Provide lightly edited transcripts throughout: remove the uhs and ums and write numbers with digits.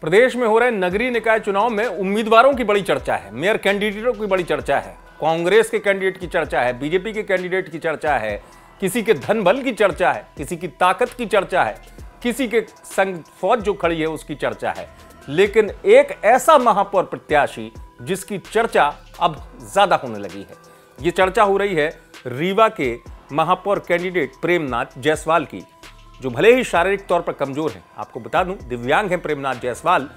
प्रदेश में हो रहे नगरीय निकाय चुनाव में उम्मीदवारों की बड़ी चर्चा है, मेयर कैंडिडेटों की बड़ी चर्चा है, कांग्रेस के कैंडिडेट की चर्चा है, बीजेपी के कैंडिडेट की चर्चा है, किसी के धन बल की चर्चा है, किसी की ताकत की चर्चा है, किसी के संग फौज जो खड़ी है उसकी चर्चा है। लेकिन एक ऐसा महापौर प्रत्याशी जिसकी चर्चा अब ज्यादा होने लगी है, ये चर्चा हो रही है रीवा के महापौर कैंडिडेट प्रेमनाथ जायसवाल की, जो भले ही शारीरिक तौर पर कमजोर हैं। आपको बता दूं, दिव्यांग हैं प्रेमनाथ जायसवाल,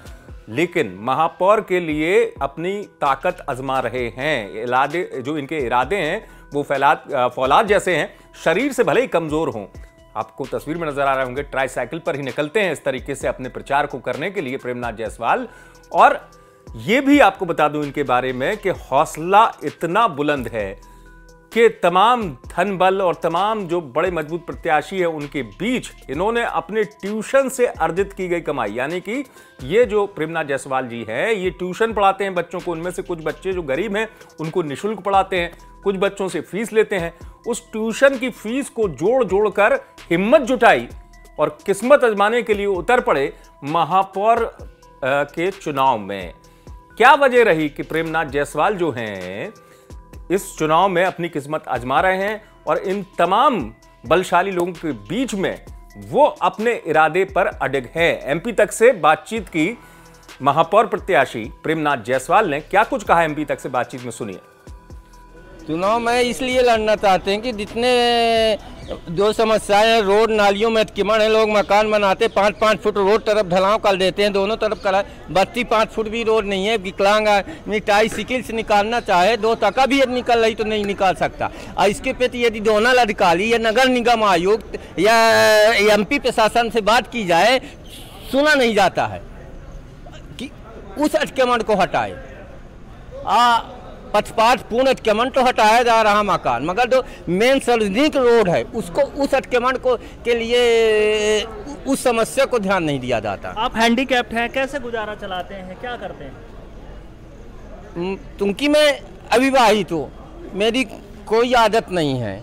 लेकिन महापौर के लिए अपनी ताकत आजमा रहे हैं। जो इनके इरादे हैं वो फौलाद जैसे हैं, शरीर से भले ही कमजोर हों। आपको तस्वीर में नजर आ रहे होंगे, ट्राईसाइकिल पर ही निकलते हैं इस तरीके से अपने प्रचार को करने के लिए प्रेमनाथ जायसवाल। और ये भी आपको बता दूं इनके बारे में कि हौसला इतना बुलंद है कि तमाम धन बल और तमाम जो बड़े मजबूत प्रत्याशी है उनके बीच इन्होंने अपने ट्यूशन से अर्जित की गई कमाई, यानी कि ये जो प्रेमनाथ जायसवाल जी हैं ये ट्यूशन पढ़ाते हैं बच्चों को। उनमें से कुछ बच्चे जो गरीब हैं उनको निःशुल्क पढ़ाते हैं, कुछ बच्चों से फीस लेते हैं। उस ट्यूशन की फीस को जोड़ कर हिम्मत जुटाई और किस्मत आजमाने के लिए उतर पड़े महापौर के चुनाव में। क्या वजह रही कि प्रेमनाथ जायसवाल जो हैं इस चुनाव में अपनी किस्मत आजमा रहे हैं और इन तमाम बलशाली लोगों के बीच में वो अपने इरादे पर अडिग हैं। एमपी तक से बातचीत की महापौर प्रत्याशी प्रेमनाथ जायसवाल ने क्या कुछ कहा एमपी तक से बातचीत में, सुनिए। चुनाव में इसलिए लड़ना चाहते हैं कि जितने जो समस्याएं हैं, रोड नालियों में अतिक्रमण है, लोग मकान बनाते 5-5 फुट रोड तरफ ढलाव कर देते हैं, दोनों तरफ करा 32-5 फुट भी रोड नहीं है। विकलांग ट्राईसाइकिल से निकालना चाहे 2 टका भी यदि निकल रही तो नहीं निकाल सकता। और इसके प्रति यदि दोनों अधिकारी या नगर निगम आयुक्त या एमपी प्रशासन से बात की जाए, सुना नहीं जाता है कि उस अतिक्रमण को हटाए। पक्षपात पूर्ण अतिक्रमण तो हटाया जा रहा मकान, मगर जो मेन सार्वजनिक रोड है उसको उस अतिक्रमण को के लिए उस समस्या को ध्यान नहीं दिया जाता। आप हैंडीकैप्ड हैं, कैसे गुजारा चलाते हैं, क्या करते हैं? क्योंकि मैं अविवाहित हूँ, मेरी कोई आदत नहीं है,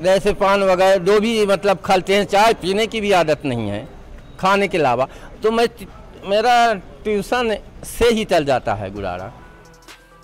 जैसे पान वगैरह जो भी मतलब खाते हैं, चाय पीने की भी आदत नहीं है खाने के अलावा, तो मेरा ट्यूशन से ही चल जाता है गुजारा।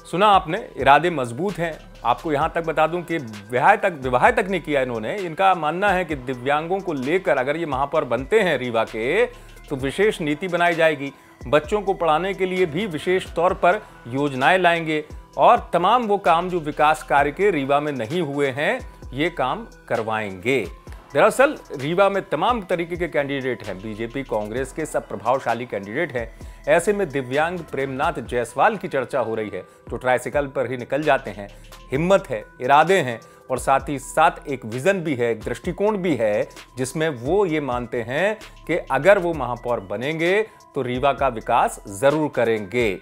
सुना आपने, इरादे मजबूत हैं। आपको यहां तक बता दूं कि विवाह तक नहीं किया इन्होंने। इनका मानना है कि दिव्यांगों को लेकर अगर ये महापौर बनते हैं रीवा के तो विशेष नीति बनाई जाएगी, बच्चों को पढ़ाने के लिए भी विशेष तौर पर योजनाएं लाएंगे और तमाम वो काम जो विकास कार्य के रीवा में नहीं हुए हैं ये काम करवाएंगे। दरअसल रीवा में तमाम तरीके के कैंडिडेट हैं, बीजेपी कांग्रेस के सब प्रभावशाली कैंडिडेट हैं। ऐसे में दिव्यांग प्रेमनाथ जायसवाल की चर्चा हो रही है, जो ट्राईसाइकिल पर ही निकल जाते हैं। हिम्मत है, इरादे हैं और साथ ही साथ एक विजन भी है, एक दृष्टिकोण भी है, जिसमें वो ये मानते हैं कि अगर वो महापौर बनेंगे तो रीवा का विकास जरूर करेंगे।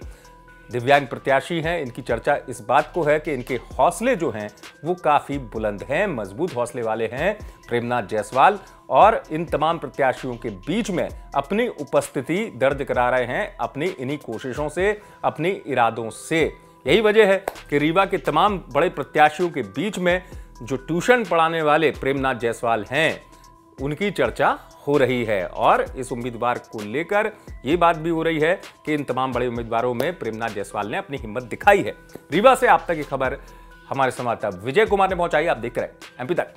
दिव्यांग प्रत्याशी हैं, इनकी चर्चा इस बात को है कि इनके हौसले जो हैं वो काफी बुलंद हैं, मजबूत हौसले वाले हैं प्रेमनाथ जायसवाल, और इन तमाम प्रत्याशियों के बीच में अपनी उपस्थिति दर्ज करा रहे हैं अपनी इन्हीं कोशिशों से, अपनी इरादों से। यही वजह है कि रीवा के तमाम बड़े प्रत्याशियों के बीच में जो ट्यूशन पढ़ाने वाले प्रेमनाथ जायसवाल हैं उनकी चर्चा हो रही है। और इस उम्मीदवार को लेकर यह बात भी हो रही है कि इन तमाम बड़े उम्मीदवारों में प्रेमनाथ जायसवाल ने अपनी हिम्मत दिखाई है। रीवा से आप तक की खबर हमारे संवाददाता विजय कुमार ने पहुंचाई। आप देख रहे हैं एमपी तक।